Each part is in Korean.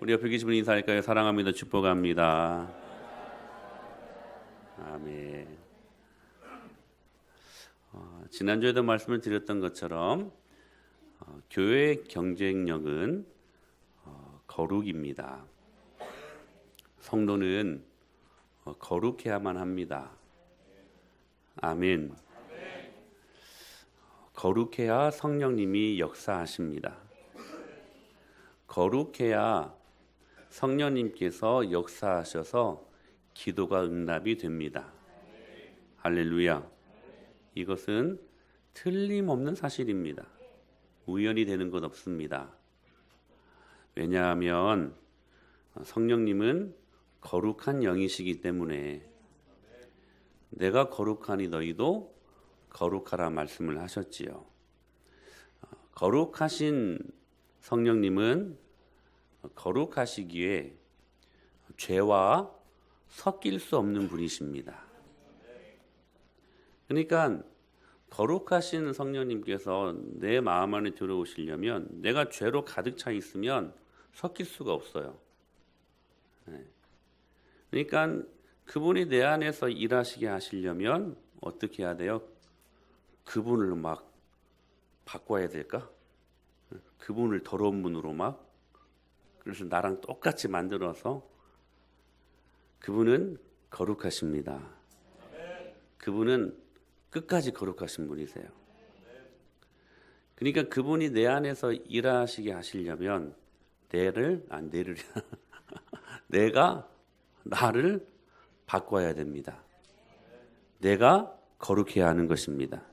우리 옆에 계신 분 인사할까요? 사랑합니다. 축복합니다. 아멘. 지난주에도 말씀을 드렸던 것처럼 교회의 경쟁력은 거룩입니다. 성도는 거룩해야만 합니다. 아멘. 거룩해야 성령님이 역사하십니다. 거룩해야 성령님께서 역사하셔서 기도가 응답이 됩니다. 할렐루야. 이것은 틀림없는 사실입니다. 우연이 되는 것 없습니다. 왜냐하면 성령님은 거룩한 영이시기 때문에 내가 거룩하니 너희도 거룩하라 말씀을 하셨지요. 거룩하신 성령님은 거룩하시기에 죄와 섞일 수 없는 분이십니다. 그러니까 거룩하신 성령님께서 내 마음 안에 들어오시려면 내가 죄로 가득 차 있으면 섞일 수가 없어요. 그러니까 그분이 내 안에서 일하시게 하시려면 어떻게 해야 돼요? 그분을 막 바꿔야 될까? 그분을 더러운 분으로 막 그래서 나랑 똑같이 만들어서 그분은 거룩하십니다. 그분은 끝까지 거룩하신 분이세요. 그러니까 그분이 내 안에서 일하시게 하시려면 내가 나를 바꿔야 됩니다. 내가 거룩해야 하는 것입니다.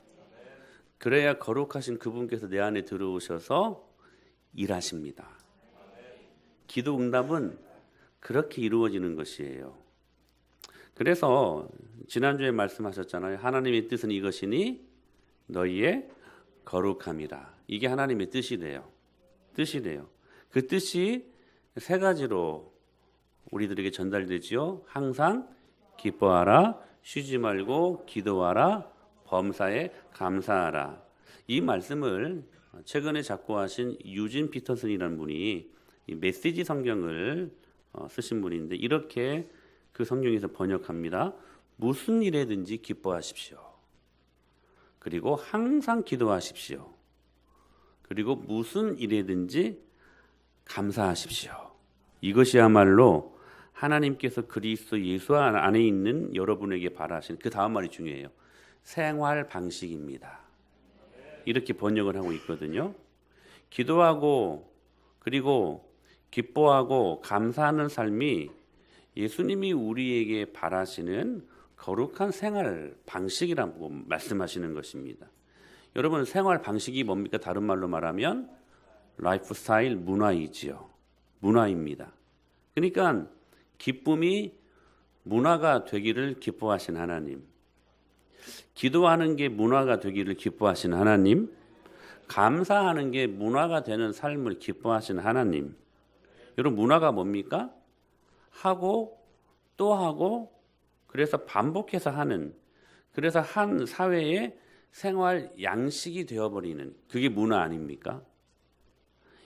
그래야 거룩하신 그분께서 내 안에 들어오셔서 일하십니다. 기도 응답은 그렇게 이루어지는 것이에요. 그래서 지난주에 말씀하셨잖아요. 하나님의 뜻은 이것이니 너희의 거룩함이라. 이게 하나님의 뜻이래요. 그 뜻이 세 가지로 우리들에게 전달되지요. 항상 기뻐하라, 쉬지 말고 기도하라, 범사에 감사하라. 이 말씀을 최근에 작고하신 유진 피터슨이라는 분이 이 메시지 성경을 쓰신 분인데 이렇게 그 성경에서 번역합니다. 무슨 일에든지 기뻐하십시오. 그리고 항상 기도하십시오. 그리고 무슨 일에든지 감사하십시오. 이것이야말로 하나님께서 그리스도 예수 안에 있는 여러분에게 바라시는 그 다음 말이 중요해요. 생활 방식입니다. 이렇게 번역을 하고 있거든요. 기도하고 그리고 기뻐하고 감사하는 삶이 예수님이 우리에게 바라시는 거룩한 생활 방식이라고 말씀하시는 것입니다. 여러분 생활 방식이 뭡니까? 다른 말로 말하면 라이프 스타일 문화이지요. 문화입니다. 그러니까 기쁨이 문화가 되기를 기뻐하신 하나님, 기도하는 게 문화가 되기를 기뻐하신 하나님, 감사하는 게 문화가 되는 삶을 기뻐하신 하나님. 여러분 문화가 뭡니까? 하고 또 하고 그래서 반복해서 하는, 그래서 한 사회의 생활 양식이 되어버리는 그게 문화 아닙니까?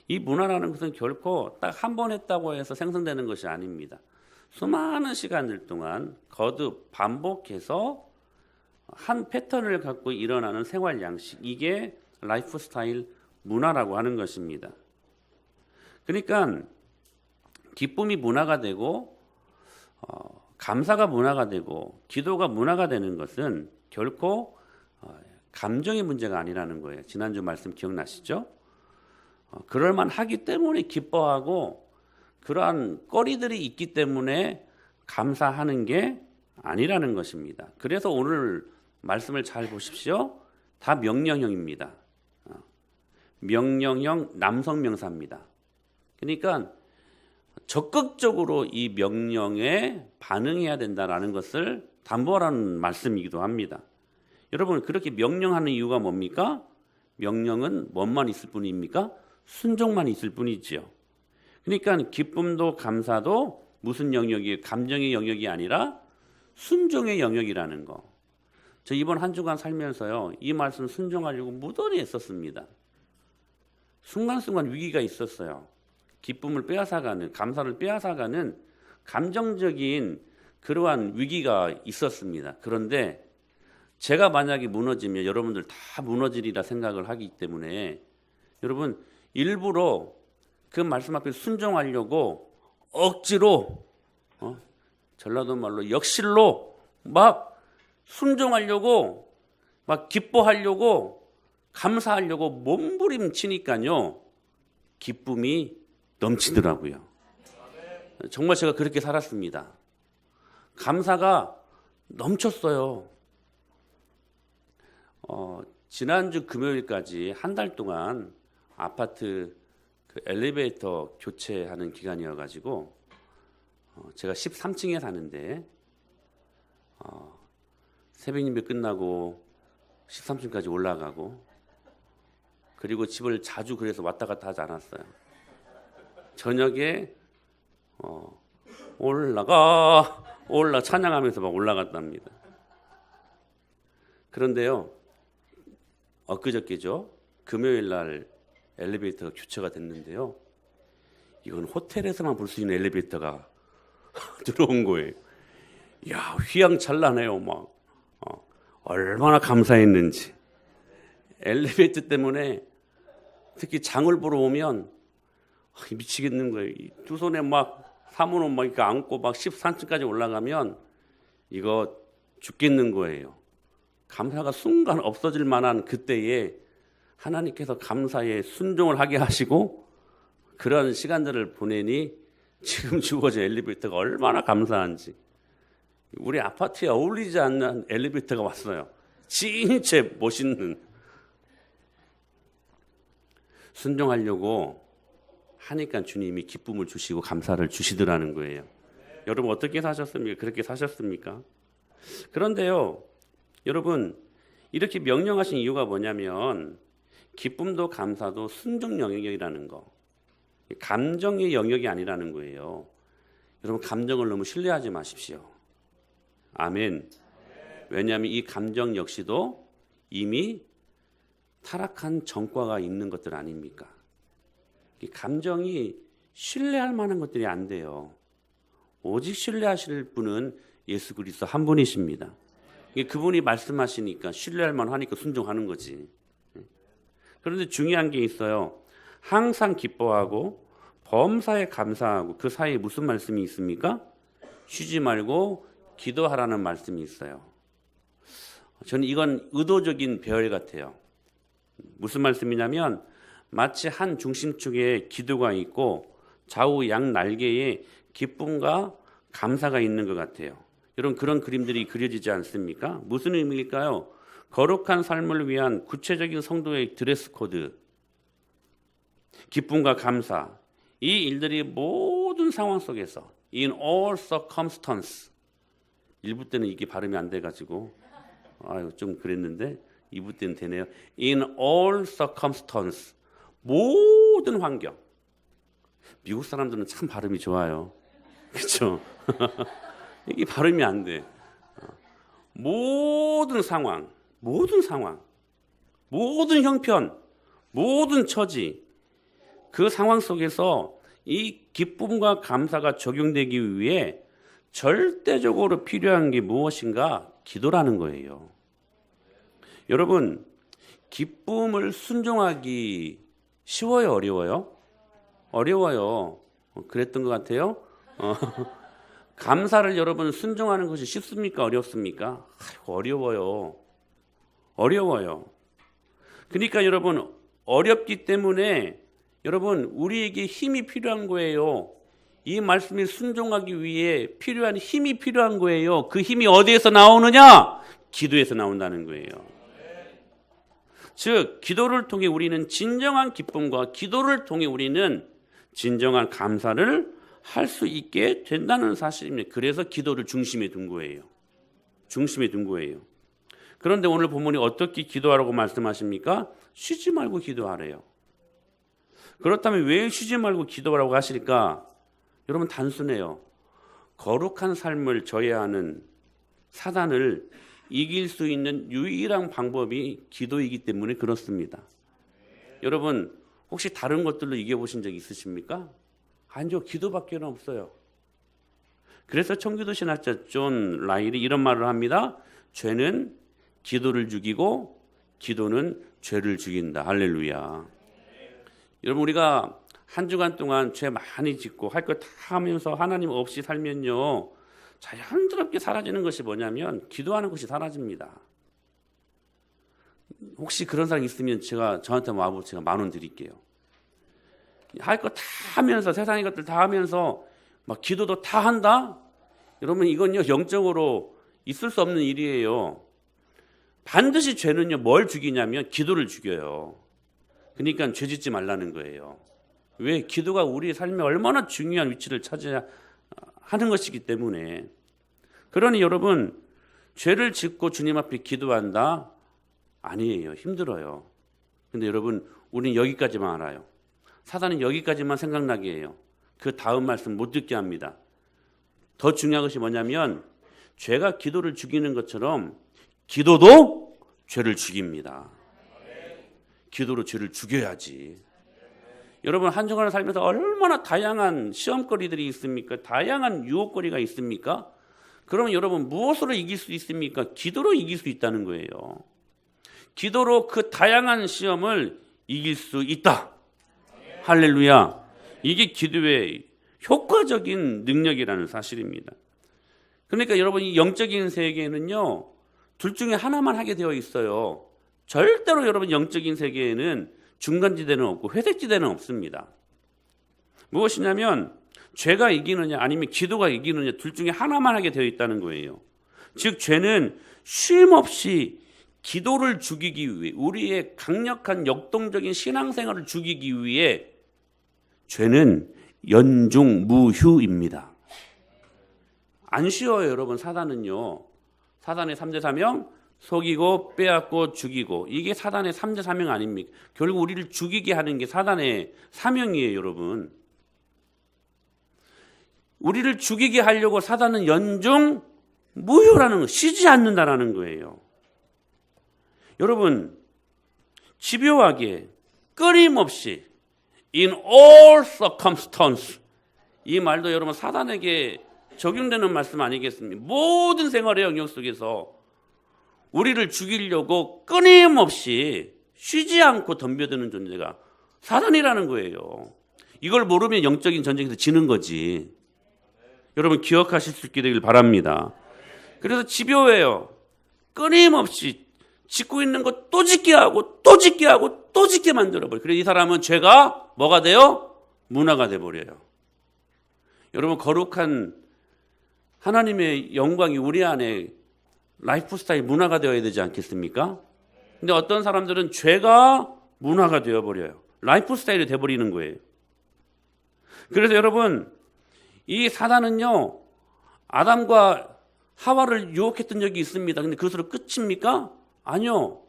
이 문화라는 것은 결코 딱 한 번 했다고 해서 생성되는 것이 아닙니다. 수많은 시간들 동안 거듭 반복해서 한 패턴을 갖고 일어나는 생활 양식, 이게 라이프 스타일 문화라고 하는 것입니다. 그러니까 기쁨이 문화가 되고 감사가 문화가 되고 기도가 문화가 되는 것은 결코 감정의 문제가 아니라는 거예요. 지난주 말씀 기억나시죠? 그럴만 하기 때문에 기뻐하고 그러한 거리들이 있기 때문에 감사하는 게 아니라는 것입니다. 그래서 오늘 말씀을 잘 보십시오. 다 명령형입니다. 명령형 남성 명사입니다. 그러니까 적극적으로 이 명령에 반응해야 된다라는 것을 담보하라는 말씀이기도 합니다. 여러분 그렇게 명령하는 이유가 뭡니까? 명령은 뭐만 있을 뿐입니까? 순종만 있을 뿐이지요. 그러니까 기쁨도 감사도 무슨 영역이, 감정의 영역이 아니라 순종의 영역이라는 거. 저 이번 한 주간 살면서요, 이 말씀 순종하려고 무던히 애썼습니다. 순간순간 위기가 있었어요. 기쁨을 빼앗아가는, 감사를 빼앗아가는 감정적인 그러한 위기가 있었습니다. 그런데 제가 만약에 무너지면 여러분들 다 무너지리라 생각을 하기 때문에 여러분 일부러 그 말씀 앞에 순종하려고 억지로 전라도 말로 역실로 막 순종하려고 막 기뻐하려고 감사하려고 몸부림치니까요 기쁨이 넘치더라고요. 정말 제가 그렇게 살았습니다. 감사가 넘쳤어요. 지난주 금요일까지 한 달 동안 아파트 그 엘리베이터 교체하는 기간이어가지고 제가 13층에 사는데 새벽 예배 끝나고 13층까지 올라가고 그리고 집을 자주 그래서 왔다 갔다 하지 않았어요. 저녁에 올라가 찬양하면서 막 올라갔답니다. 그런데요 엊그저께죠 금요일 날 엘리베이터가 교체가 됐는데요 이건 호텔에서만 볼 수 있는 엘리베이터가 들어온 거예요. 야 휘황찬란해요. 막 얼마나 감사했는지. 엘리베이터 때문에 특히 장을 보러 오면 미치겠는 거예요. 두 손에 막 사모는 막 이렇게 안고 막 13층까지 올라가면 이거 죽겠는 거예요. 감사가 순간 없어질 만한 그때에 하나님께서 감사에 순종을 하게 하시고 그런 시간들을 보내니 지금 주어진 엘리베이터가 얼마나 감사한지. 우리 아파트에 어울리지 않는 엘리베이터가 왔어요. 진짜 멋있는. 순종하려고 하니까 주님이 기쁨을 주시고 감사를 주시더라는 거예요. 여러분 어떻게 사셨습니까? 그렇게 사셨습니까? 그런데요 여러분 이렇게 명령하신 이유가 뭐냐면 기쁨도 감사도 순종 영역이라는 거, 감정의 영역이 아니라는 거예요. 여러분 감정을 너무 신뢰하지 마십시오. 아멘. 왜냐하면 이 감정 역시도 이미 타락한 전과가 있는 것들 아닙니까? 이 감정이 신뢰할 만한 것들이 안 돼요. 오직 신뢰하실 분은 예수 그리스도 한 분이십니다. 그분이 말씀하시니까 신뢰할 만하니까 순종하는 거지. 그런데 중요한 게 있어요. 항상 기뻐하고 범사에 감사하고 그 사이에 무슨 말씀이 있습니까? 쉬지 말고 기도하라는 말씀이 있어요. 저는 이건 의도적인 배열 같아요. 무슨 말씀이냐면 마치 한 중심축에 기도가 있고 좌우 양 날개에 기쁨과 감사가 있는 것 같아요. 여러분 그런 그림들이 그려지지 않습니까? 무슨 의미일까요? 거룩한 삶을 위한 구체적인 성도의 드레스 코드, 기쁨과 감사, 이 일들이 모든 상황 속에서 in all circumstance, 1부 때는 이게 발음이 안 돼가지고 좀 그랬는데 2부 때는 되네요. in all circumstance, 모든 환경. 미국 사람들은 참 발음이 좋아요. 그렇죠? 이게 발음이 안 돼. 모든 상황, 모든 형편, 모든 처지, 그 상황 속에서 이 기쁨과 감사가 적용되기 위해 절대적으로 필요한 게 무엇인가? 기도라는 거예요. 여러분, 기쁨을 순종하기 쉬워요, 어려워요? 어려워요. 그랬던 것 같아요. 감사를 여러분 순종하는 것이 쉽습니까? 어렵습니까? 어려워요. 어려워요. 그러니까 여러분 어렵기 때문에 여러분 우리에게 힘이 필요한 거예요. 이 말씀에 순종하기 위해 필요한 힘이 필요한 거예요. 그 힘이 어디에서 나오느냐? 기도에서 나온다는 거예요. 즉 기도를 통해 우리는 진정한 기쁨과 기도를 통해 우리는 진정한 감사를 할 수 있게 된다는 사실입니다. 그래서 기도를 중심에 둔 거예요. 중심에 둔 거예요. 그런데 오늘 본문이 어떻게 기도하라고 말씀하십니까? 쉬지 말고 기도하래요. 그렇다면 왜 쉬지 말고 기도하라고 하실까? 여러분 단순해요. 거룩한 삶을 저해하는 사단을 이길 수 있는 유일한 방법이 기도이기 때문에 그렇습니다. 여러분 혹시 다른 것들로 이겨보신 적 있으십니까? 아니요, 기도밖에 없어요. 그래서 청교도 신학자 존 라일이 이런 말을 합니다. 죄는 기도를 죽이고 기도는 죄를 죽인다. 할렐루야. 여러분, 우리가 한 주간 동안 죄 많이 짓고 할 거 다 하면서 하나님 없이 살면요, 자연스럽게 사라지는 것이 뭐냐면 기도하는 것이 사라집니다. 혹시 그런 사람 있으면 저한테 와보고 제가 10,000원 드릴게요. 할 거 다 하면서, 세상의 것들 다 하면서 막 기도도 다 한다? 여러분, 이건요 영적으로 있을 수 없는 일이에요. 반드시 죄는요 뭘 죽이냐면 기도를 죽여요. 그러니까 죄 짓지 말라는 거예요. 왜? 기도가 우리 삶에 얼마나 중요한 위치를 차지하는 것이기 때문에. 그러니 여러분, 죄를 짓고 주님 앞에 기도한다? 아니에요. 힘들어요. 근데 여러분, 우리는 여기까지만 알아요. 사단은 여기까지만 생각나게 해요. 그 다음 말씀 못 듣게 합니다. 더 중요한 것이 뭐냐면 죄가 기도를 죽이는 것처럼 기도도 죄를 죽입니다. 기도로 죄를 죽여야지. 여러분, 한 주간을 살면서 얼마나 다양한 시험거리들이 있습니까? 다양한 유혹거리가 있습니까? 그러면 여러분, 무엇으로 이길 수 있습니까? 기도로 이길 수 있다는 거예요. 기도로 그 다양한 시험을 이길 수 있다. 할렐루야. 이게 기도의 효과적인 능력이라는 사실입니다. 그러니까 여러분, 이 영적인 세계에는요, 둘 중에 하나만 하게 되어 있어요. 절대로 여러분, 영적인 세계에는 중간지대는 없고 회색지대는 없습니다. 무엇이냐면 죄가 이기느냐 아니면 기도가 이기느냐, 둘 중에 하나만 하게 되어 있다는 거예요. 즉, 죄는 쉼없이 기도를 죽이기 위해, 우리의 강력한 역동적인 신앙생활을 죽이기 위해 죄는 연중무휴입니다. 안 쉬워요, 여러분. 사단은요, 사단의 3대 사명, 속이고 빼앗고 죽이고, 이게 사단의 3대 사명 아닙니까? 결국 우리를 죽이게 하는 게 사단의 사명이에요, 여러분. 우리를 죽이게 하려고 사단은 연중무휴라는 거, 쉬지 않는다라는 거예요. 여러분, 집요하게 끊임없이 in all circumstance, 이 말도 여러분 사단에게 적용되는 말씀 아니겠습니까? 모든 생활의 영역 속에서 우리를 죽이려고 끊임없이 쉬지 않고 덤벼드는 존재가 사단이라는 거예요. 이걸 모르면 영적인 전쟁에서 지는 거지. 여러분, 기억하실 수 있게 되길 바랍니다. 그래서 집요해요. 끊임없이 짓고 있는 것 또 짓게 하고 또 짓게 하고 또 짓게 만들어버려요. 그래서 이 사람은 죄가 뭐가 돼요? 문화가 돼버려요. 여러분, 거룩한 하나님의 영광이 우리 안에 라이프 스타일 문화가 되어야 되지 않겠습니까? 근데 어떤 사람들은 죄가 문화가 되어버려요. 라이프 스타일이 돼버리는 거예요. 그래서 여러분, 이 사단은요, 아담과 하와를 유혹했던 적이 있습니다. 근데 그것으로 끝입니까? 아니요.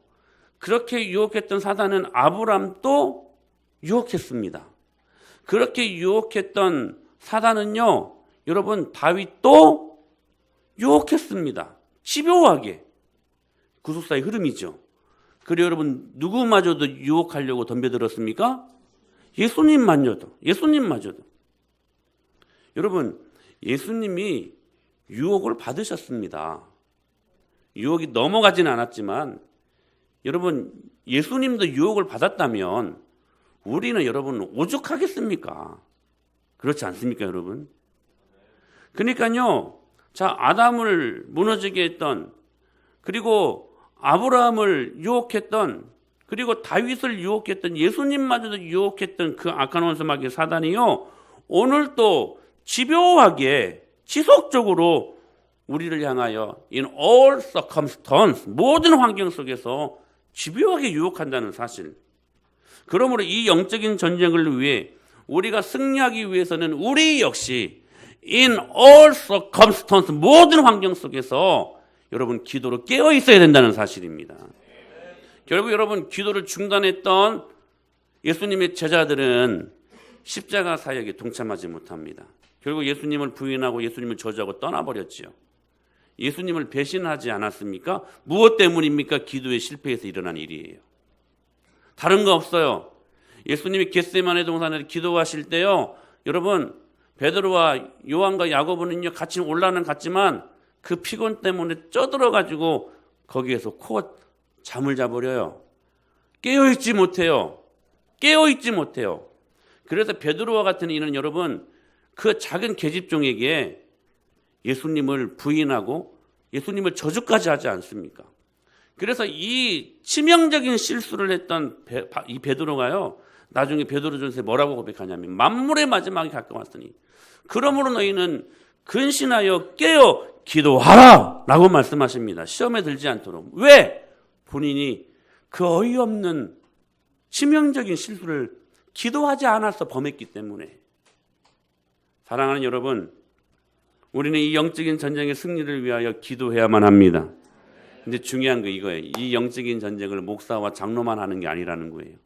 그렇게 유혹했던 사단은 아브람도 유혹했습니다. 그렇게 유혹했던 사단은요, 여러분, 다윗도 유혹했습니다. 집요하게. 구속사의 흐름이죠. 그리고 여러분, 누구마저도 유혹하려고 덤벼들었습니까? 예수님마저도. 여러분, 예수님이 유혹을 받으셨습니다. 유혹이 넘어가지는 않았지만, 여러분, 예수님도 유혹을 받았다면 우리는 여러분 오죽하겠습니까? 그렇지 않습니까, 여러분? 그러니까요, 자, 아담을 무너지게 했던, 그리고 아브라함을 유혹했던, 그리고 다윗을 유혹했던, 예수님마저도 유혹했던 그 악한 원수마귀 사단이요, 오늘 또 집요하게 지속적으로 우리를 향하여 in all circumstance, 모든 환경 속에서 집요하게 유혹한다는 사실. 그러므로 이 영적인 전쟁을 위해 우리가 승리하기 위해서는 우리 역시 in all circumstance, 모든 환경 속에서 여러분 기도로 깨어 있어야 된다는 사실입니다. 결국 여러분, 기도를 중단했던 예수님의 제자들은 십자가 사역에 동참하지 못합니다. 결국 예수님을 부인하고 예수님을 저주하고 떠나버렸지요. 예수님을 배신하지 않았습니까? 무엇 때문입니까? 기도의 실패에서 일어난 일이에요. 다른 거 없어요. 예수님이 겟세마네 동산에서 기도하실 때요, 여러분 베드로와 요한과 야고보는요 같이 올라는 갔지만 그 피곤 때문에 쪄들어가지고 거기에서 코가 잠을 자버려요. 깨어있지 못해요. 그래서 베드로와 같은 이는 여러분 그 작은 계집종에게 예수님을 부인하고 예수님을 저주까지 하지 않습니까? 그래서 이 치명적인 실수를 했던 이 베드로가요 나중에 베드로전서에 뭐라고 고백하냐면 만물의 마지막에 가까웠으니 그러므로 너희는 근신하여 깨어 기도하라 라고 말씀하십니다. 시험에 들지 않도록. 왜? 본인이 그 어이없는 치명적인 실수를 기도하지 않아서 범했기 때문에. 사랑하는 여러분, 우리는 이 영적인 전쟁의 승리를 위하여 기도해야만 합니다. 근데 중요한 거 이거예요. 이 영적인 전쟁을 목사와 장로만 하는 게 아니라는 거예요.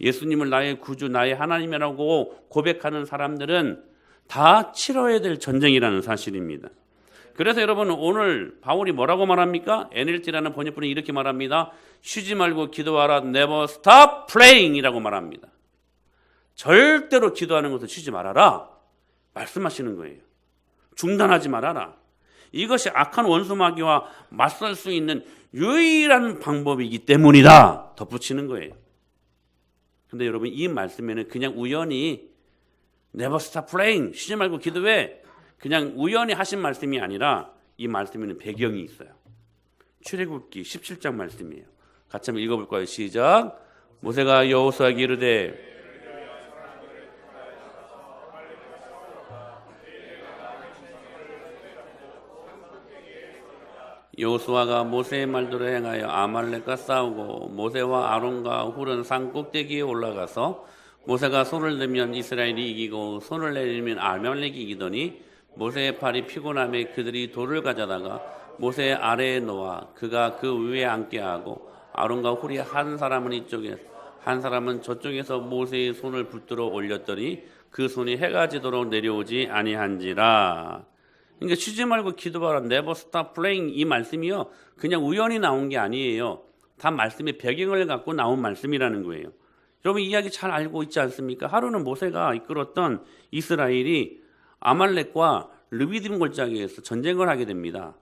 예수님을 나의 구주, 나의 하나님이라고 고백하는 사람들은 다 치러야 될 전쟁이라는 사실입니다. 그래서 여러분 오늘 바울이 뭐라고 말합니까? NLT라는 번역본이 이렇게 말합니다. 쉬지 말고 기도하라. Never stop praying 이라고 말합니다. 절대로 기도하는 것을 쉬지 말아라. 말씀하시는 거예요. 중단하지 말아라. 이것이 악한 원수마귀와 맞설 수 있는 유일한 방법이기 때문이다. 덧붙이는 거예요. 근데 여러분 이 말씀에는 그냥 우연히 Never stop praying 쉬지 말고 기도해 그냥 우연히 하신 말씀이 아니라 이 말씀에는 배경이 있어요. 출애굽기 17장 말씀이에요. 같이 한번 읽어볼까요? 시작. 모세가 여호수아에게 이르되 여호수아가 모세의 말대로 행하여 아말렉과 싸우고 모세와 아론과 훌은 산 꼭대기에 올라가서 모세가 손을 들면 이스라엘이 이기고 손을 내리면 아말렉이 이기더니 모세의 팔이 피곤함에 그들이 돌을 가져다가 모세의 아래에 놓아 그가 그 위에 앉게 하고 아론과 훌이 한 사람은 이쪽에 한 사람은 저쪽에서 모세의 손을 붙들어 올렸더니 그 손이 해가 지도록 내려오지 아니한지라. 그러니까 쉬지 말고 기도하라. Never stop praying 이 말씀이요 그냥 우연히 나온 게 아니에요. 다 말씀의 배경을 갖고 나온 말씀이라는 거예요. 여러분 이야기 잘 알고 있지 않습니까? 하루는 모세가 이끌었던 이스라엘이 아말렉과 르비딤 골짜기에서 전쟁을 하게 됩니다.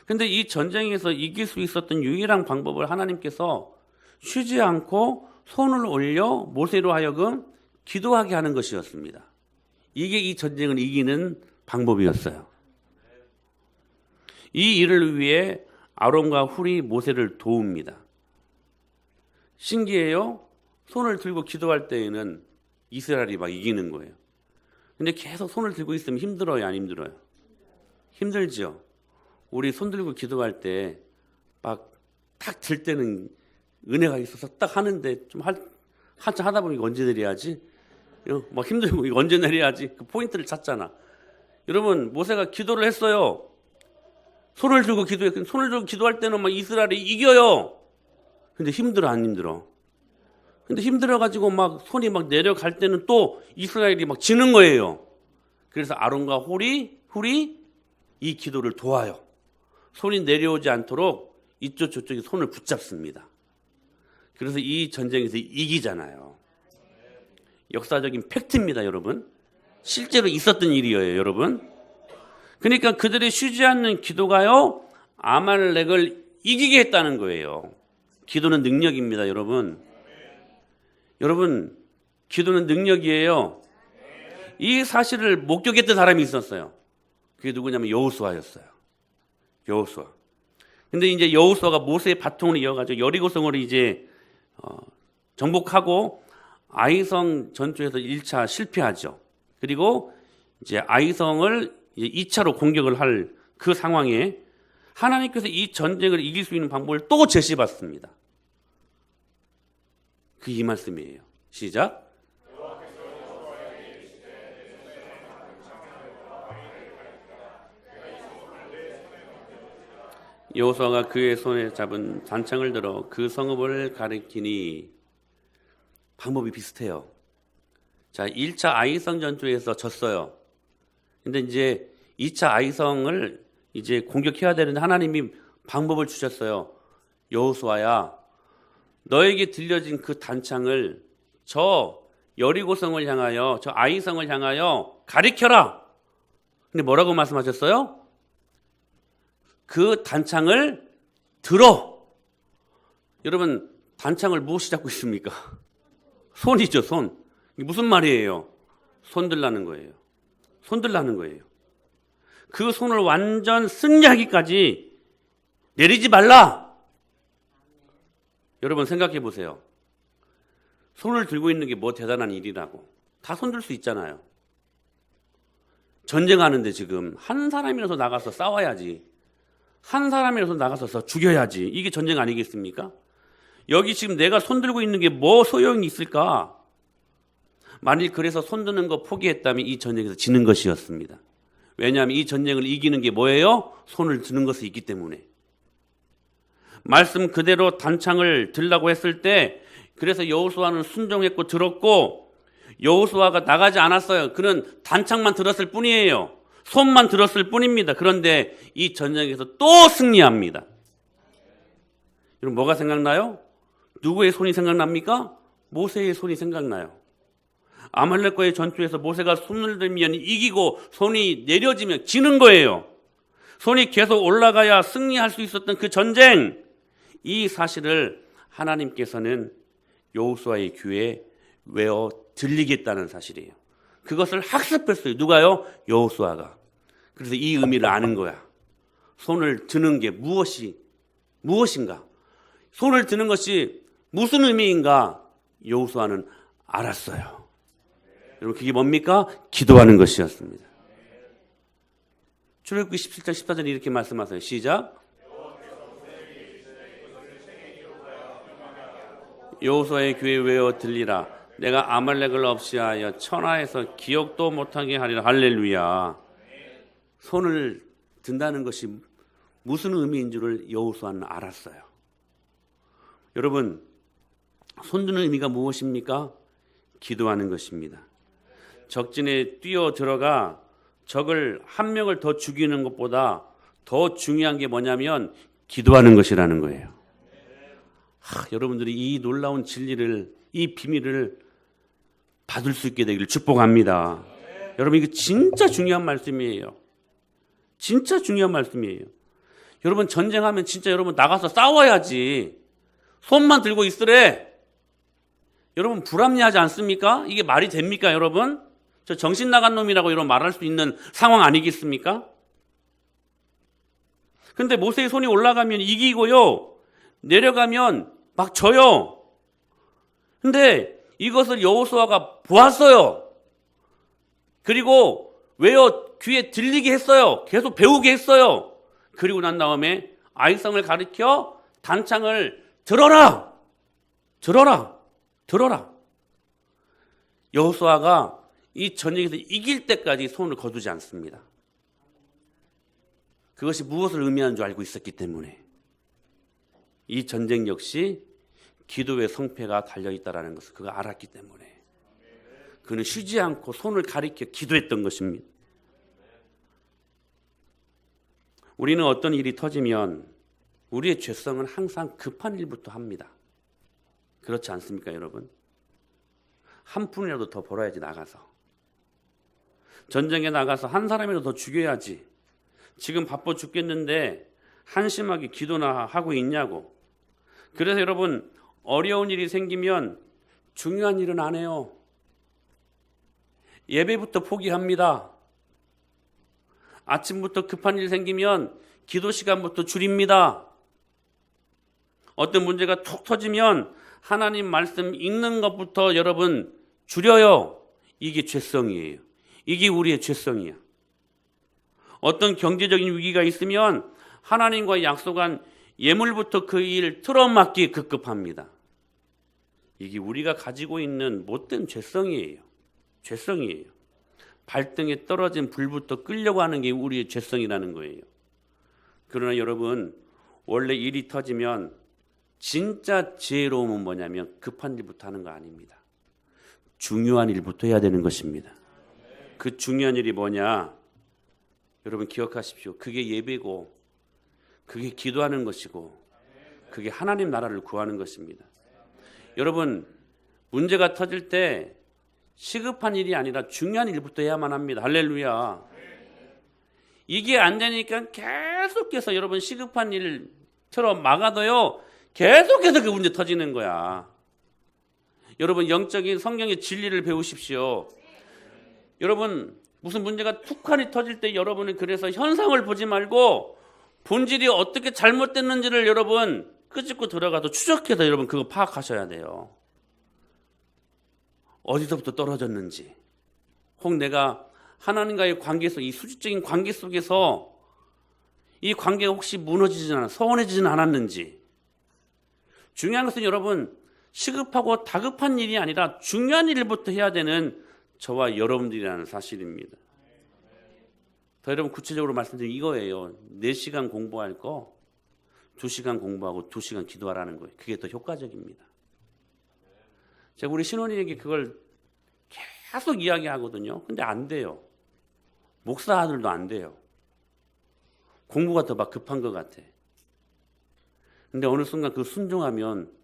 근데 이 전쟁에서 이길 수 있었던 유일한 방법을 하나님께서 쉬지 않고 손을 올려 모세로 하여금 기도하게 하는 것이었습니다. 이게 이 전쟁을 이기는 방법이었어요. 이 일을 위해 아론과 훌이 모세를 도웁니다. 신기해요. 손을 들고 기도할 때에는 이스라엘이 막 이기는 거예요. 근데 계속 손을 들고 있으면 힘들어요, 안 힘들어요? 힘들죠. 우리 손 들고 기도할 때 막 탁 들 때는 은혜가 있어서 딱 하는데 좀 한참 하다 보면 이거 언제 내려야지? 막 힘들고 이거 언제 내려야지? 그 포인트를 찾잖아. 여러분 모세가 기도를 했어요. 손을 들고 기도해. 손을 들고 기도할 때는 막 이스라엘이 이겨요. 근데 힘들어 안 힘들어? 근데 힘들어가지고 막 손이 막 내려갈 때는 또 이스라엘이 막 지는 거예요. 그래서 아론과 훌이 이 기도를 도와요. 손이 내려오지 않도록 이쪽 저쪽이 손을 붙잡습니다. 그래서 이 전쟁에서 이기잖아요. 역사적인 팩트입니다, 여러분. 실제로 있었던 일이에요, 여러분. 그러니까 그들의 쉬지 않는 기도가요, 아말렉을 이기게 했다는 거예요. 기도는 능력입니다, 여러분. 여러분, 기도는 능력이에요. 이 사실을 목격했던 사람이 있었어요. 그게 누구냐면 여호수아였어요. 여호수아. 근데 이제 여호수아가 모세의 바통을 이어가지고 여리고성을 이제 정복하고 아이성 전투에서 1차 실패하죠. 그리고 이제 아이성을 이제 2차로 공격을 할 그 상황에 하나님께서 이 전쟁을 이길 수 있는 방법을 또 제시받습니다. 그 이 말씀이에요. 시작. 여호수아가 그의 손에 잡은 단창을 들어 그 성읍을 가리키니 방법이 비슷해요. 자, 1차 아이성 전투에서 졌어요. 근데 이제 2차 아이성을 이제 공격해야 되는데 하나님이 방법을 주셨어요. 여호수아야, 너에게 들려진 그 단창을 저 여리고성을 향하여, 저 아이성을 향하여 가리켜라. 근데 뭐라고 말씀하셨어요? 그 단창을 들어. 여러분, 단창을 무엇이 잡고 있습니까? 손이죠, 손. 이게 무슨 말이에요? 손들라는 거예요. 손들라는 거예요. 그 손을 완전 승리하기까지 내리지 말라. 여러분 생각해 보세요. 손을 들고 있는 게 뭐 대단한 일이라고. 다 손들 수 있잖아요. 전쟁하는데 지금 한 사람이라도 나가서 싸워야지. 한 사람이라도 나가서 죽여야지. 이게 전쟁 아니겠습니까? 여기 지금 내가 손들고 있는 게 뭐 소용이 있을까? 만일 그래서 손드는 거 포기했다면 이 전쟁에서 지는 것이었습니다. 왜냐하면 이 전쟁을 이기는 게 뭐예요? 손을 드는 것이 있기 때문에. 말씀 그대로 단창을 들라고 했을 때 그래서 여호수아는 순종했고 들었고 여호수아가 나가지 않았어요. 그는 단창만 들었을 뿐이에요. 손만 들었을 뿐입니다. 그런데 이 전쟁에서 또 승리합니다. 여러분 뭐가 생각나요? 누구의 손이 생각납니까? 모세의 손이 생각나요. 아말렉과의 전투에서 모세가 손을 들면 이기고 손이 내려지면 지는 거예요. 손이 계속 올라가야 승리할 수 있었던 그 전쟁, 이 사실을 하나님께서는 여호수아의 귀에 외워 들리겠다는 사실이에요. 그것을 학습했어요. 누가요? 여호수아가. 그래서 이 의미를 아는 거야. 손을 드는 게 무엇인가? 손을 드는 것이 무슨 의미인가? 여호수아는 알았어요. 여러분 그게 뭡니까? 기도하는 것이었습니다. 출애굽기 17장 14절에 이렇게 말씀하세요. 시작. 여호수아의 귀에 외워 들리라. 내가 아말렉을 없이하여 천하에서 기억도 못하게 하리라. 할렐루야. 손을 든다는 것이 무슨 의미인 줄을 여호수아는 알았어요. 여러분 손드는 의미가 무엇입니까? 기도하는 것입니다. 적진에 뛰어 들어가 적을 한 명을 더 죽이는 것보다 더 중요한 게 뭐냐면 기도하는 것이라는 거예요. 여러분들이 이 놀라운 진리를, 이 비밀을 받을 수 있게 되기를 축복합니다. 여러분 이거 진짜 중요한 말씀이에요. 진짜 중요한 말씀이에요. 여러분 전쟁하면 진짜 여러분 나가서 싸워야지. 손만 들고 있으래. 여러분 불합리하지 않습니까? 이게 말이 됩니까 여러분? 저 정신 나간 놈이라고 이런 말할 수 있는 상황 아니겠습니까? 근데 모세의 손이 올라가면 이기고요. 내려가면 막 져요. 근데 이것을 여호수아가 보았어요. 그리고 외워 귀에 들리게 했어요. 계속 배우게 했어요. 그리고 난 다음에 아이성을 가리켜 단창을 들어라. 여호수아가 이 전쟁에서 이길 때까지 손을 거두지 않습니다. 그것이 무엇을 의미하는 줄 알고 있었기 때문에 이 전쟁 역시 기도의 성패가 달려있다는 것을 그가 알았기 때문에 그는 쉬지 않고 손을 가리켜 기도했던 것입니다. 우리는 어떤 일이 터지면 우리의 죄성은 항상 급한 일부터 합니다. 그렇지 않습니까 여러분? 한 푼이라도 더 벌어야지 나가서. 전쟁에 나가서 한 사람이라도 더 죽여야지. 지금 바빠 죽겠는데 한심하게 기도나 하고 있냐고. 그래서 여러분 어려운 일이 생기면 중요한 일은 안 해요. 예배부터 포기합니다. 아침부터 급한 일 생기면 기도 시간부터 줄입니다. 어떤 문제가 툭 터지면 하나님 말씀 읽는 것부터 여러분 줄여요. 이게 죄성이에요. 이게 우리의 죄성이야. 어떤 경제적인 위기가 있으면 하나님과 약속한 예물부터 그 일 틀어막기에 급급합니다. 이게 우리가 가지고 있는 못된 죄성이에요. 죄성이에요. 발등에 떨어진 불부터 끌려고 하는 게 우리의 죄성이라는 거예요. 그러나 여러분 원래 일이 터지면 진짜 지혜로움은 뭐냐면 급한 일부터 하는 거 아닙니다. 중요한 일부터 해야 되는 것입니다. 그 중요한 일이 뭐냐? 여러분 기억하십시오. 그게 예배고 그게 기도하는 것이고 그게 하나님 나라를 구하는 것입니다. 여러분 문제가 터질 때 시급한 일이 아니라 중요한 일부터 해야만 합니다. 할렐루야. 이게 안 되니까 계속해서 여러분 시급한 일처럼 막아도요, 계속해서 그 문제 터지는 거야. 여러분 영적인 성경의 진리를 배우십시오. 여러분 무슨 문제가 툭하니 터질 때 여러분은 그래서 현상을 보지 말고 본질이 어떻게 잘못됐는지를 여러분 끄집고 들어가서 추적해서 여러분 그거 파악하셔야 돼요. 어디서부터 떨어졌는지, 혹 내가 하나님과의 관계 속, 이 수직적인 관계 속에서 이 관계가 혹시 무너지진 않아, 서운해지진 않았는지. 중요한 것은 여러분 시급하고 다급한 일이 아니라 중요한 일부터 해야 되는 저와 여러분들이라는 사실입니다. 더 여러분 구체적으로 말씀드리면 이거예요. 4시간 공부할 거 2시간 공부하고 2시간 기도하라는 거예요. 그게 더 효과적입니다. 제가 우리 신혼이에게 그걸 계속 이야기하거든요. 근데 안 돼요. 목사 아들도 안 돼요. 공부가 더 막 급한 것 같아. 근데 어느 순간 그 순종하면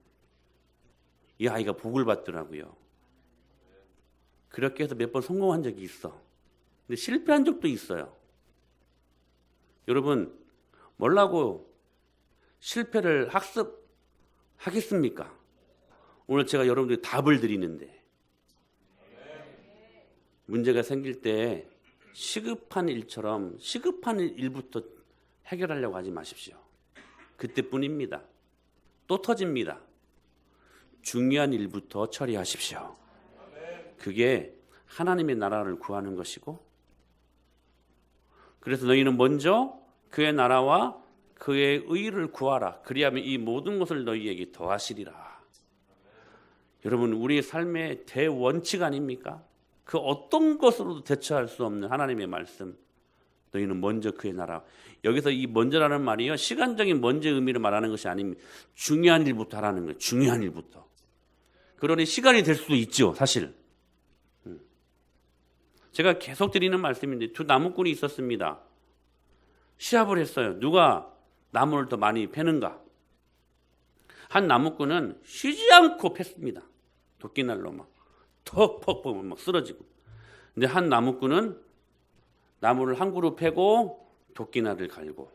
이 아이가 복을 받더라고요. 그렇게 해서 몇 번 성공한 적이 있어. 근데 실패한 적도 있어요. 여러분, 뭐라고 실패를 학습하겠습니까? 오늘 제가 여러분들이 답을 드리는데, 문제가 생길 때 시급한 일처럼 시급한 일부터 해결하려고 하지 마십시오. 그때뿐입니다. 또 터집니다. 중요한 일부터 처리하십시오. 그게 하나님의 나라를 구하는 것이고, 그래서 너희는 먼저 그의 나라와 그의 의를 구하라. 그리하면 이 모든 것을 너희에게 더하시리라. 여러분, 우리의 삶의 대원칙 아닙니까? 그 어떤 것으로도 대처할 수 없는 하나님의 말씀. 너희는 먼저 그의 나라. 여기서 이 먼저라는 말이요, 시간적인 먼저의 의미를 말하는 것이 아닙니다. 중요한 일부터 하라는 거예요. 중요한 일부터. 그러니 시간이 될 수도 있죠, 사실. 제가 계속 드리는 말씀인데, 2 나무꾼이 있었습니다. 시합을 했어요. 누가 나무를 더 많이 패는가? 한 나무꾼은 쉬지 않고 팼습니다. 도끼날로 막 턱퍽퍽 막 쓰러지고. 근데 한 나무꾼은 나무를 한 그루 패고 도끼날을 갈고,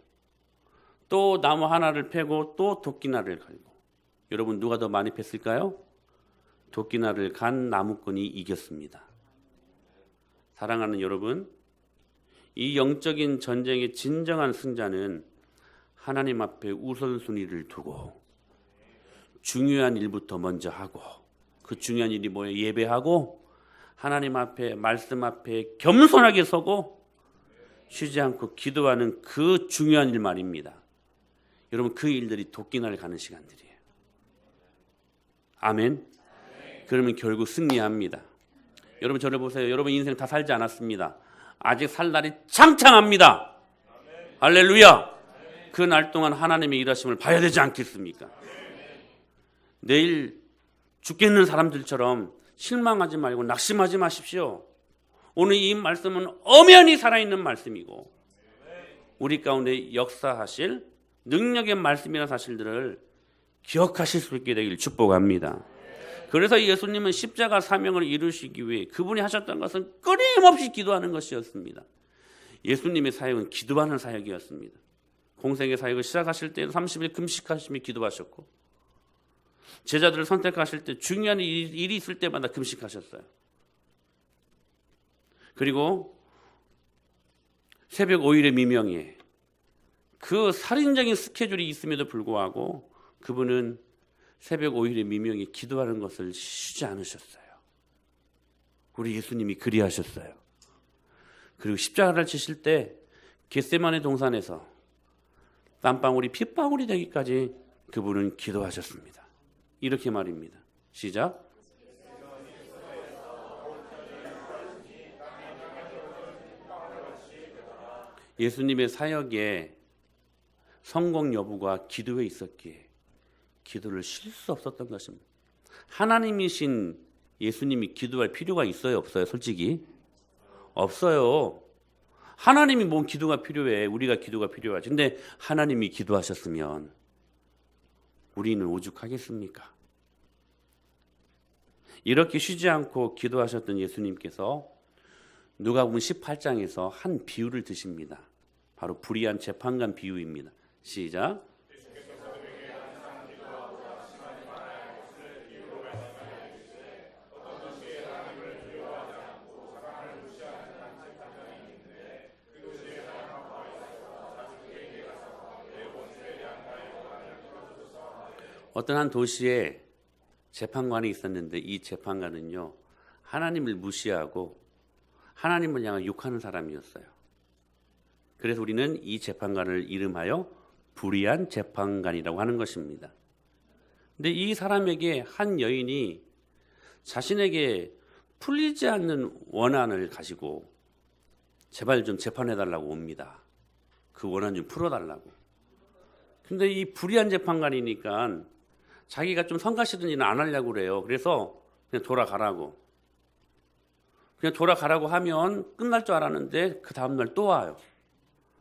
또 나무 하나를 패고 또 도끼날을 갈고. 여러분 누가 더 많이 팼을까요? 도끼날을 간 나무꾼이 이겼습니다. 사랑하는 여러분, 이 영적인 전쟁의 진정한 승자는 하나님 앞에 우선순위를 두고 중요한 일부터 먼저 하고, 그 중요한 일이 뭐예요? 예배하고 하나님 앞에, 말씀 앞에 겸손하게 서고 쉬지 않고 기도하는 그 중요한 일 말입니다. 여러분 그 일들이 도끼날 가는 시간들이에요. 아멘. 그러면 결국 승리합니다. 여러분 저를 보세요. 여러분 인생 다 살지 않았습니다. 아직 살 날이 창창합니다. 할렐루야. 그 날 동안 하나님의 일하심을 봐야 되지 않겠습니까? 내일 죽겠는 사람들처럼 실망하지 말고 낙심하지 마십시오. 오늘 이 말씀은 엄연히 살아있는 말씀이고 우리 가운데 역사하실 능력의 말씀이라는 사실들을 기억하실 수 있게 되길 축복합니다. 그래서 예수님은 십자가 사명을 이루시기 위해 그분이 하셨던 것은 끊임없이 기도하는 것이었습니다. 예수님의 사역은 기도하는 사역이었습니다. 공생의 사역을 시작하실 때 30일 금식하시며 기도하셨고, 제자들을 선택하실 때 중요한 일이 있을 때마다 금식하셨어요. 그리고 새벽 5일의 미명에 그 살인적인 스케줄이 있음에도 불구하고 그분은 새벽 5일의 미명에 기도하는 것을 쉬지 않으셨어요. 우리 예수님이 그리하셨어요. 그리고 십자가를 치실 때 겟세마네 동산에서 땀방울이 핏방울이 되기까지 그분은 기도하셨습니다. 이렇게 말입니다. 시작. 예수님의 사역의 성공 여부가 기도에 있었기에 기도를 쉴 수 없었던 것입니다. 하나님이신 예수님이 기도할 필요가 있어요, 없어요? 솔직히 없어요. 하나님이 뭔 기도가 필요해? 우리가 기도가 필요하지. 근데 하나님이 기도하셨으면 우리는 오죽하겠습니까? 이렇게 쉬지 않고 기도하셨던 예수님께서 누가복음 18장에서 한 비유를 드십니다. 바로 불의한 재판관 비유입니다. 시작. 어떤 한 도시에 재판관이 있었는데 이 재판관은요, 하나님을 무시하고 하나님을 향해 욕하는 사람이었어요. 그래서 우리는 이 재판관을 이름하여 불의한 재판관이라고 하는 것입니다. 근데 이 사람에게 한 여인이 자신에게 풀리지 않는 원한을 가지고 제발 좀 재판해달라고 옵니다. 그 원한 좀 풀어달라고. 근데 이 불의한 재판관이니까 자기가 좀 성가시던 일은 안 하려고 그래요. 그래서 그냥 돌아가라고. 그냥 돌아가라고 하면 끝날 줄 알았는데 그 다음날 또 와요.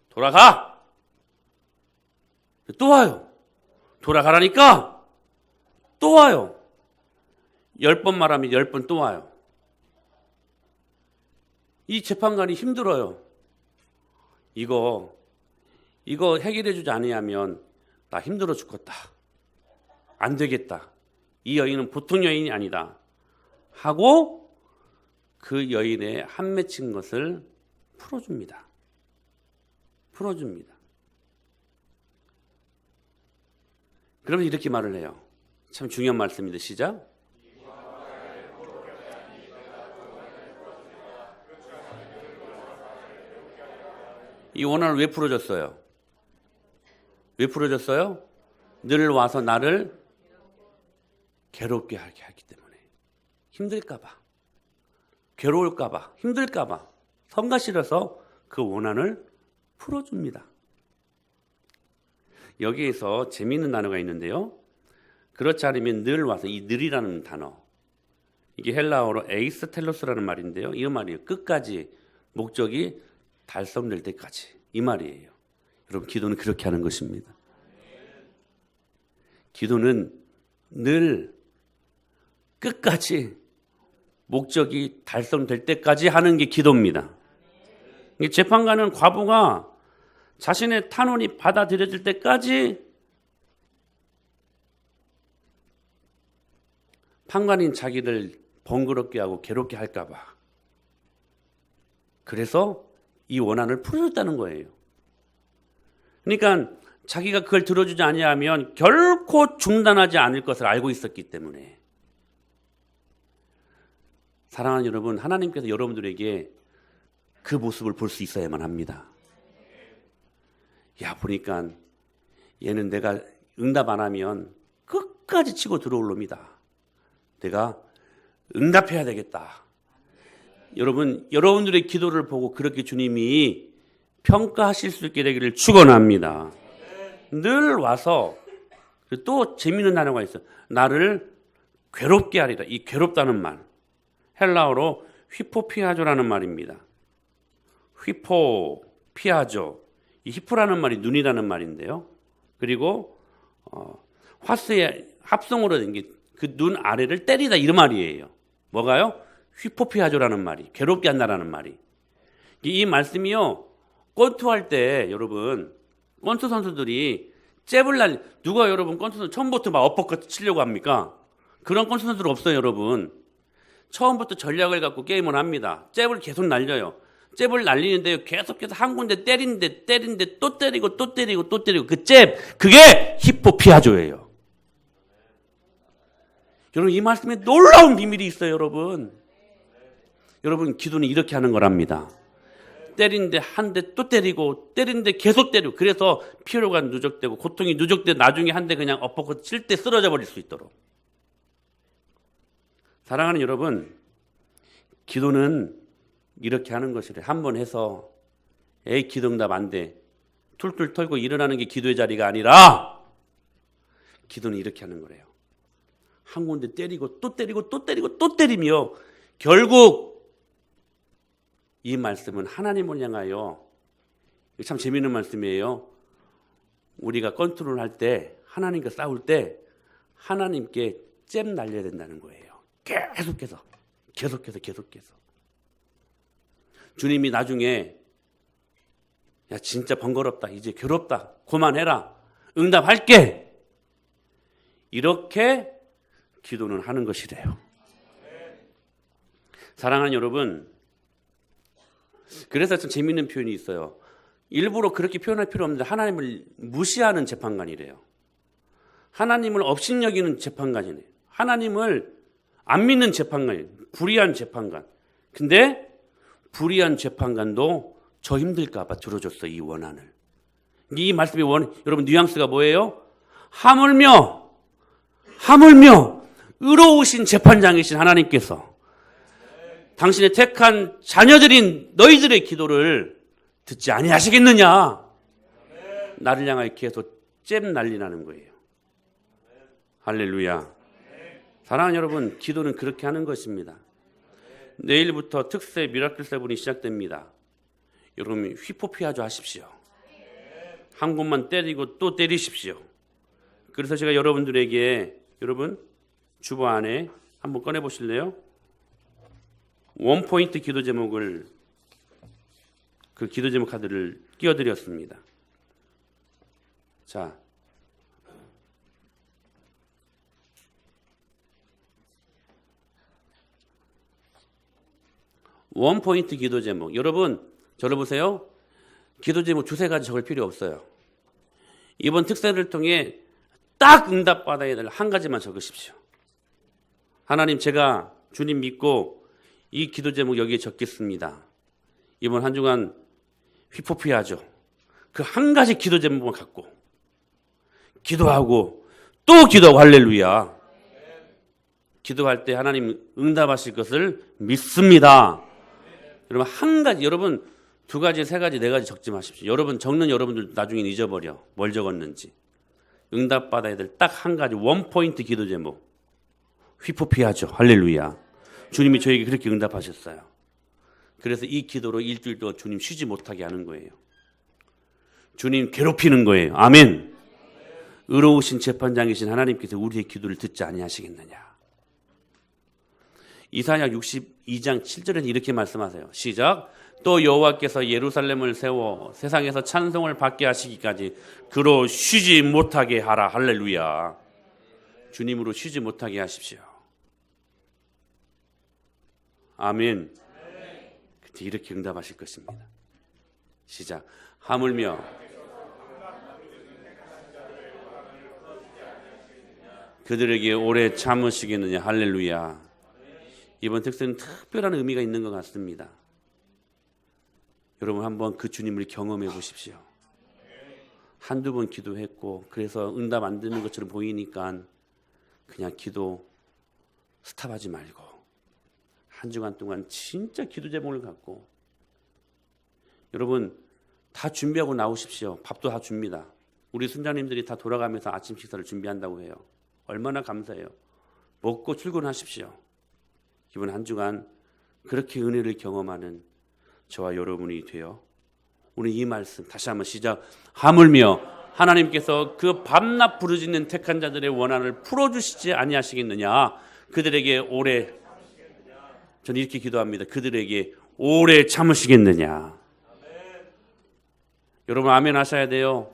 돌아가! 또 와요. 돌아가라니까 또 와요. 10번 말하면 10번 또 와요. 이 재판관이 힘들어요. 이거 해결해 주지 않으면 나 힘들어 죽겠다. 안 되겠다. 이 여인은 보통 여인이 아니다. 하고 그 여인의 한 맺힌 것을 풀어줍니다. 풀어줍니다. 그러면 이렇게 말을 해요. 참 중요한 말씀입니다. 시작. 이 원한을 왜 풀어줬어요? 왜 풀어줬어요? 늘 와서 나를 괴롭게 하게 하기 때문에. 힘들까봐, 괴로울까봐, 힘들까봐 성가시려서 그 원한을 풀어줍니다. 여기에서 재미있는 단어가 있는데요. 그렇지 않으면 늘 와서, 이 늘이라는 단어, 이게 헬라어로 에이스텔로스라는 말인데요. 이 말이에요. 끝까지, 목적이 달성될 때까지, 이 말이에요. 여러분, 기도는 그렇게 하는 것입니다. 기도는 늘 끝까지 목적이 달성될 때까지 하는 게 기도입니다. 재판관은 과부가 자신의 탄원이 받아들여질 때까지 판관인 자기를 번거롭게 하고 괴롭게 할까 봐. 그래서 이 원한을 풀어줬다는 거예요. 그러니까 자기가 그걸 들어주지 아니하면 결코 중단하지 않을 것을 알고 있었기 때문에. 사랑하는 여러분, 하나님께서 여러분들에게 그 모습을 볼 수 있어야만 합니다. 야, 보니까 얘는 내가 응답 안 하면 끝까지 치고 들어올 놈이다. 내가 응답해야 되겠다. 여러분들의 기도를 보고 그렇게 주님이 평가하실 수 있게 되기를 축원합니다. 늘 와서, 또 재미있는 단어가 있어요. 나를 괴롭게 하리라. 이 괴롭다는 말, 헬라어로 휘포피아조라는 말입니다. 휘포피아조, 이 히포라는 말이 눈이라는 말인데요. 그리고 화스의 합성으로 된 게 그 눈 아래를 때리다, 이런 말이에요. 뭐가요? 휘포피아조라는 말이, 괴롭게 한다라는 말이. 이 말씀이요, 권투할 때 여러분, 권투 선수들이 잽을 누가 여러분 권투 선수 처음부터 막 어퍼컷 치려고 합니까? 그런 권투 선수들 없어요, 여러분. 처음부터 전략을 갖고 게임을 합니다. 잽을 계속 날려요. 잽을 날리는데요, 계속해서 한 군데 때리는데 또 때리고 또 때리고 또 때리고, 그 잽, 그게 히포피아조예요. 여러분, 이 말씀에 놀라운 비밀이 있어요, 여러분. 여러분, 기도는 이렇게 하는 거랍니다. 때리는데 한 대 또 때리고, 때리는데 계속 때리고, 그래서 피로가 누적되고 고통이 누적되고 나중에 한 대 그냥 엎어서 칠 때 쓰러져 버릴 수 있도록. 사랑하는 여러분, 기도는 이렇게 하는 것이래. 한 번 해서 에이, 기도응답 안 돼, 툴툴 털고 일어나는 게 기도의 자리가 아니라, 기도는 이렇게 하는 거래요. 한 군데 때리고 또 때리고 또 때리고 또 때리며, 결국 이 말씀은 하나님을 향하여, 참 재미있는 말씀이에요. 우리가 컨트롤 할 때, 하나님과 싸울 때 하나님께 잽 날려야 된다는 거예요. 계속해서. 주님이 나중에 야 진짜 번거롭다. 이제 괴롭다. 그만해라. 응답할게. 이렇게 기도는 하는 것이래요. 사랑하는 여러분, 그래서 좀 재미있는 표현이 있어요. 일부러 그렇게 표현할 필요 없는데 하나님을 무시하는 재판관이래요. 하나님을 업신여기는 재판관이네요. 하나님을 안 믿는 재판관이에요. 불의한 재판관. 근데 불의한 재판관도 저 힘들까 봐 들어줬어, 이 원한을. 이 말씀의 여러분 뉘앙스가 뭐예요? 하물며 의로우신 재판장이신 하나님께서 당신의 택한 자녀들인 너희들의 기도를 듣지 아니하시겠느냐. 나를 향하여 계속 잼 난리 나는 거예요. 할렐루야. 사랑하는 여러분, 기도는 그렇게 하는 것입니다. 내일부터 특세 미라클 세븐이 시작됩니다. 여러분 휘포피아조 하십시오. 한 곳만 때리고 또 때리십시오. 그래서 제가 여러분들에게 여러분 주보 안에 한번 꺼내 보실래요? 원포인트 기도 제목을 그 기도 제목 카드를 띄워드렸습니다. 자, 원포인트 기도 제목. 여러분 저를 보세요. 기도 제목 두세 가지 적을 필요 없어요. 이번 특세를 통해 딱 응답받아야 될 한 가지만 적으십시오. 하나님, 제가 주님 믿고 이 기도 제목 여기에 적겠습니다. 이번 한 주간 휘포피하죠. 그 한 가지 기도 제목만 갖고 기도하고 또 기도하고 할렐루야. 기도할 때 하나님 응답하실 것을 믿습니다. 여러분 한 가지, 여러분 두 가지, 세 가지, 네 가지 적지 마십시오. 여러분 적는 여러분들 나중에 잊어버려. 뭘 적었는지. 응답받아야 될 딱 한 가지 원포인트 기도 제목. 휘포피하죠. 할렐루야. 주님이 저에게 그렇게 응답하셨어요. 그래서 이 기도로 일주일 동안 주님 쉬지 못하게 하는 거예요. 주님 괴롭히는 거예요. 아멘. 의로우신 재판장이신 하나님께서 우리의 기도를 듣지 아니하시겠느냐. 이사야 62장 7절에는 이렇게 말씀하세요. 시작. 또 여호와께서 예루살렘을 세워 세상에서 찬송을 받게 하시기까지 그로 쉬지 못하게 하라. 할렐루야. 주님으로 쉬지 못하게 하십시오. 아멘. 그때 이렇게 응답하실 것입니다. 시작. 하물며 그들에게 오래 참으시겠느냐. 할렐루야. 이번 특세는 특별한 의미가 있는 것 같습니다. 여러분 한번 그 주님을 경험해 보십시오. 한두 번 기도했고 그래서 응답 안 되는 것처럼 보이니까 그냥 기도 스탑하지 말고 한 주간 동안 진짜 기도 제목을 갖고 여러분 다 준비하고 나오십시오. 밥도 다 줍니다. 우리 순장님들이 다 돌아가면서 아침 식사를 준비한다고 해요. 얼마나 감사해요. 먹고 출근하십시오. 이번 한 주간 그렇게 은혜를 경험하는 저와 여러분이 되어 오늘 이 말씀 다시 한번 시작. 하물며 하나님께서 그 밤낮 부르짖는 택한 자들의 원한을 풀어주시지 아니하시겠느냐. 그들에게 오래, 저는 이렇게 기도합니다. 그들에게 오래 참으시겠느냐. 여러분 아멘 하셔야 돼요.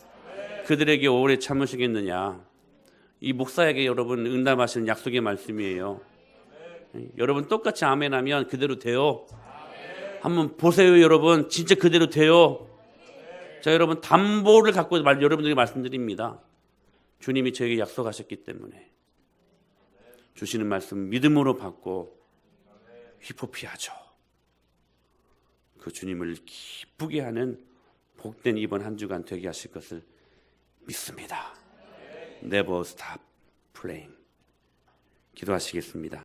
그들에게 오래 참으시겠느냐. 이 목사에게 여러분 응답하시는 약속의 말씀이에요. 여러분 똑같이 아멘하면 그대로 돼요. 한번 보세요. 여러분 진짜 그대로 돼요. 자, 여러분 담보를 갖고 여러분들에게 말씀드립니다. 주님이 저에게 약속하셨기 때문에 주시는 말씀 믿음으로 받고 휘포피하죠. 그 주님을 기쁘게 하는 복된 이번 한 주간 되게 하실 것을 믿습니다. Never stop praying. 기도하시겠습니다.